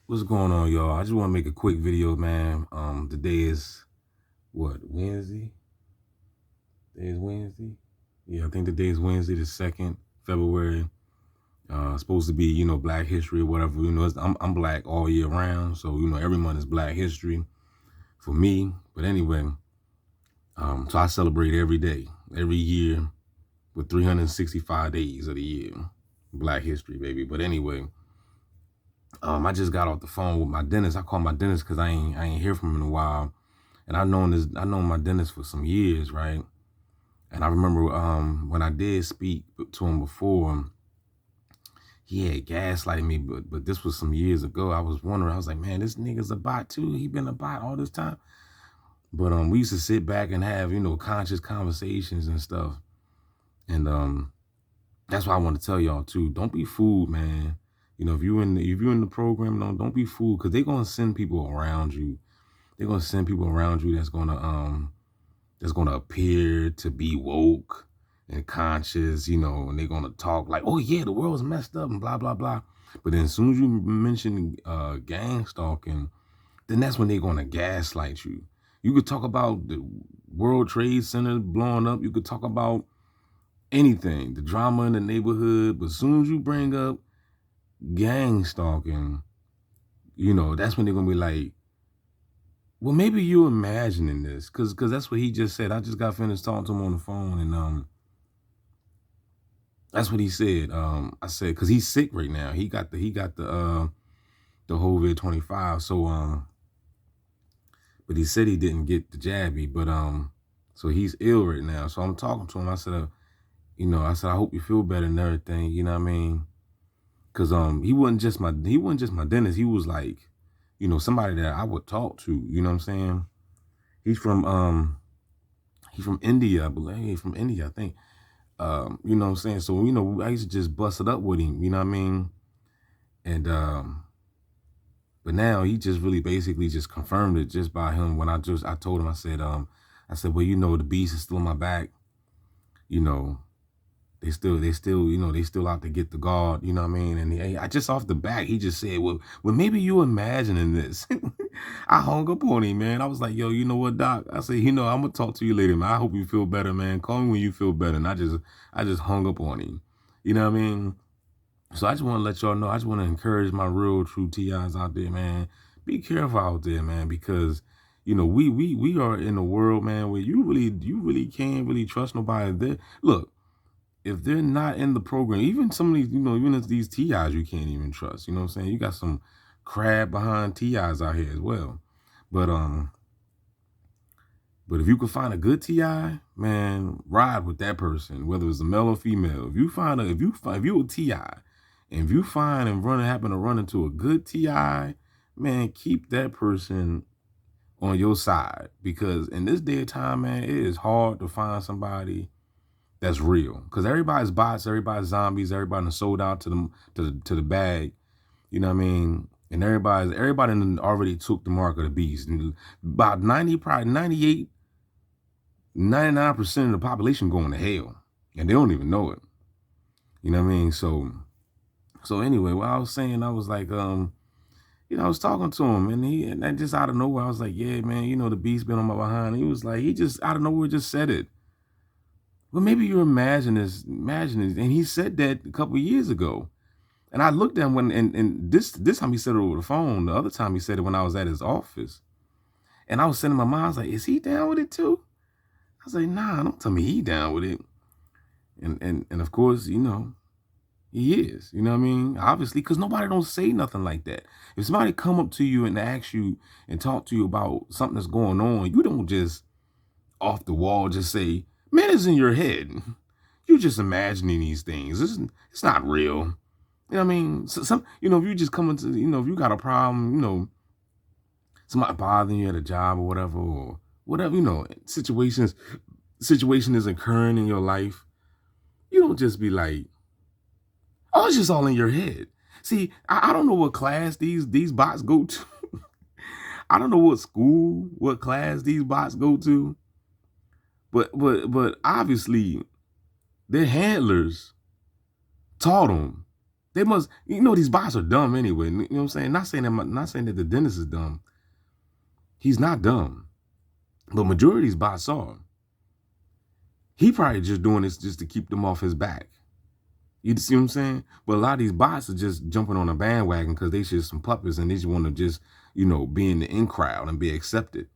What's going on, y'all? I just want to make a quick video, man. Today is what, Wednesday? Today is Wednesday. Yeah, I think today is Wednesday, the 2nd February. Supposed to be, Black History or whatever. I'm Black all year round, so every month is Black History for me. But anyway, so I celebrate every day, every year, with 365 days of the year, Black History, baby. But anyway. I just got off the phone with my dentist. I called my dentist because I ain't hear from him in a while. And I've known my dentist for some years, right? And I remember when I did speak to him before, he had gaslighted me, but this was some years ago. I was wondering, I was like, man, this nigga's a bot too. He been a bot all this time. But we used to sit back and have, conscious conversations and stuff. And that's why I want to tell y'all too. Don't be fooled, man. If you're in the program, don't be fooled, because they're gonna send people around you. They're gonna send people around you that's gonna appear to be woke and conscious, and they're gonna talk like, oh yeah, the world's messed up and blah blah blah. But then as soon as you mention gang stalking, then that's when they're gonna gaslight you. You could talk about the World Trade Center blowing up. You could talk about anything, the drama in the neighborhood. But as soon as you bring up gang stalking, that's when they're gonna be like, well, maybe you're imagining this, cause that's what he just said. I just got finished talking to him on the phone, and that's what he said. I said, cause he's sick right now. He got the COVID 25. So but he said he didn't get the jabby, but so he's ill right now. So I'm talking to him. I said, I hope you feel better and everything. You know what I mean? Cause he wasn't just my dentist. He was like, somebody that I would talk to. You know what I'm saying? He's from India, I believe. He's from India, I think. You know what I'm saying? So, I used to just bust it up with him, you know what I mean? And but now he just really basically just confirmed it just by him when I told him, I said, well, the beast is still in my back. They still, they still out to get the guard, you know what I mean? And I just off the back, he just said, well, maybe you imagining this. I hung up on him, man. I was like, yo, you know what, doc? I said, I'm gonna talk to you later, man. I hope you feel better, man. Call me when you feel better. And I just hung up on him. You know what I mean? So I just want to let y'all know, I just want to encourage my real true TIs out there, man. Be careful out there, man, because we are in a world, man, where you really can't really trust nobody. There, look, if they're not in the program, even some of these, even these TIs you can't even trust. You know what I'm saying? You got some crab behind TIs out here as well. But if you could find a good TI, man, ride with that person, whether it's a male or female. If you're a TI, and if you find and happen to run into a good TI, man, keep that person on your side, because in this day and time, man, it is hard to find somebody that's real, because everybody's bots, everybody's zombies, everybody sold out to the bag, you know what I mean? And everybody already took the mark of the beast. And about 90, probably 98, 99% of the population going to hell, and they don't even know it. You know what I mean? So anyway, what I was saying, I was like, I was talking to him, and then just out of nowhere, I was like, yeah, man, the beast been on my behind. He was like, he just out of nowhere just said it. Well, maybe you imagine this. And he said that a couple of years ago. And I looked at him and this time he said it over the phone. The other time he said it when I was at his office. And I was sending my mom, I was like, is he down with it too? I was like, nah, don't tell me he down with it. And of course, he is, you know what I mean? Obviously, because nobody don't say nothing like that. If somebody come up to you and ask you and talk to you about something that's going on, you don't just off the wall just say, man, it's in your head. You're just imagining these things. It's not real. You know what I mean? So if you just come into, if you got a problem, somebody bothering you at a job or whatever, situation is occurring in your life, you don't just be like, oh, it's just all in your head. See, I don't know what class these bots go to. I don't know what school, what class these bots go to. But obviously their handlers taught them They must, you know, these bots are dumb anyway. You know what I'm saying? Not saying that the dentist is dumb. He's not dumb. But majority of these bots are. He probably just doing this just to keep them off his back. You see what I'm saying? But a lot of these bots are just jumping on a bandwagon because they just some puppets and they just want to just, you know, be in the in crowd and be accepted.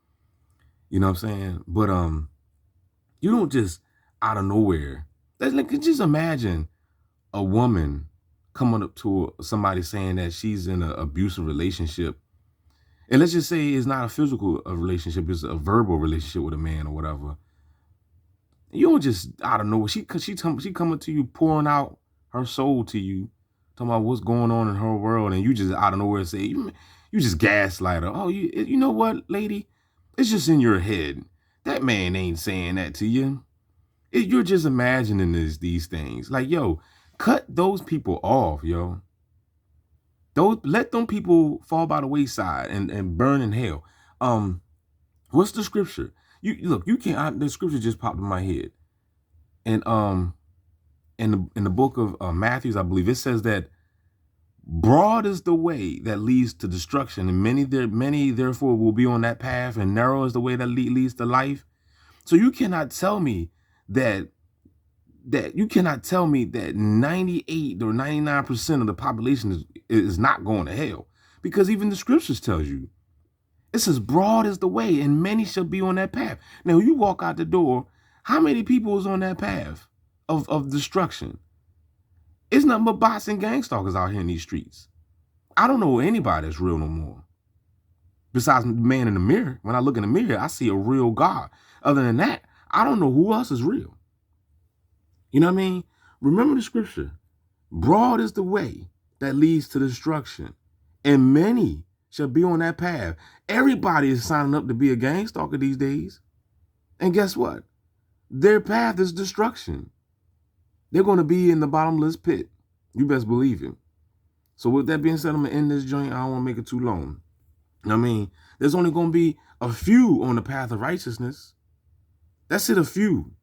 You know what I'm saying? But you don't just out of nowhere. Like, just imagine a woman coming up to somebody saying that she's in an abusive relationship. And let's just say it's not a physical relationship, it's a verbal relationship with a man or whatever. You don't just out of nowhere. She coming to you, pouring out her soul to you, talking about what's going on in her world, and you just out of nowhere say, you just gaslight her. Oh, you know what, lady? It's just in your head. That man ain't saying that to you. You're just imagining these things. Like, yo, cut those people off, yo. Let them people fall by the wayside and burn in hell. What's the scripture? You can't. The scripture just popped in my head, and in the book of Matthew, I believe it says that broad is the way that leads to destruction, and many therefore will be on that path, and narrow is the way that leads to life. So you cannot tell me that 98 or 99% of the population is not going to hell, because even the scriptures tells you. It says broad is the way and many shall be on that path. Now you walk out the door, how many people is on that path of destruction? It's nothing but bots and gang stalkers out here in these streets. I don't know anybody that's real no more. Besides the man in the mirror. When I look in the mirror, I see a real God. Other than that, I don't know who else is real. You know what I mean? Remember the scripture. Broad is the way that leads to destruction, and many shall be on that path. Everybody is signing up to be a gang stalker these days. And guess what? Their path is destruction. They're going to be in the bottomless pit. You best believe it. So with that being said, I'm going to end this joint. I don't want to make it too long. I mean, there's only going to be a few on the path of righteousness. That's it, a few.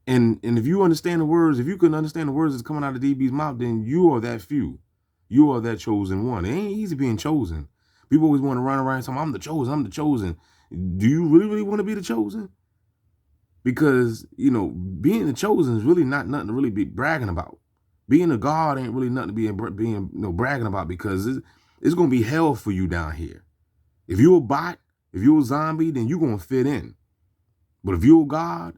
And if you understand the words, if you can understand the words that's coming out of DB's mouth, then you are that few. You are that chosen one. It ain't easy being chosen. People always want to run around and say, I'm the chosen, I'm the chosen. Do you really want to be the chosen? Because, you know, being the chosen is really not nothing to really be bragging about. Being a God ain't really nothing to be bragging about, because it's going to be hell for you down here. If you're a bot, if you're a zombie, then you're going to fit in. But if you're a God,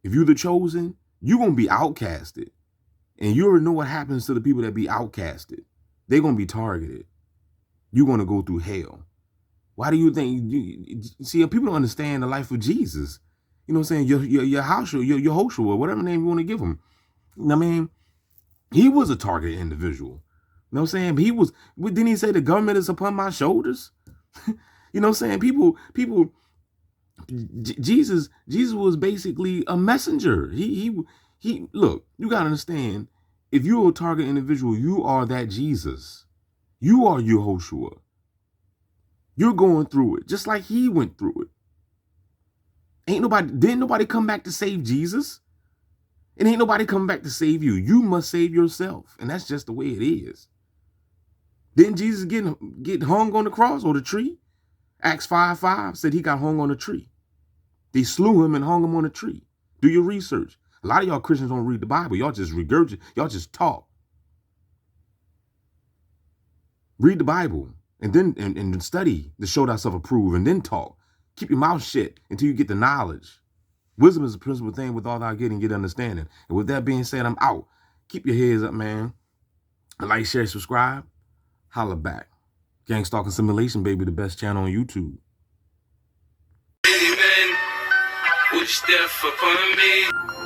if you're the chosen, you're going to be outcasted. And you already know what happens to the people that be outcasted. They're going to be targeted. You're going to go through hell. Why do you think? See, people don't understand the life of Jesus. You know what I'm saying? Your Yahushua, your Yehoshua, whatever name you want to give him. I mean, he was a targeted individual. You know what I'm saying? Didn't he say the government is upon my shoulders? You know what I'm saying? Jesus was basically a messenger. He look, you got to understand, if you're a target individual, you are that Jesus. You are Yehoshua. You're going through it just like he went through it. Didn't nobody come back to save Jesus? And ain't nobody coming back to save you. You must save yourself. And that's just the way it is. Didn't Jesus get hung on the cross or the tree? Acts 5:5 said he got hung on a tree. They slew him and hung him on a tree. Do your research. A lot of y'all Christians don't read the Bible. Y'all just regurgitate. Y'all just talk. Read the Bible and then and study to show thyself approved, and then talk. Keep your mouth shut until you get the knowledge. Wisdom is the principal thing. With all thou getting, get understanding. And with that being said, I'm out. Keep your heads up, man. Like, share, subscribe. Holla back. Gang Stalking Simulation, baby, the best channel on YouTube. Would you step up on me?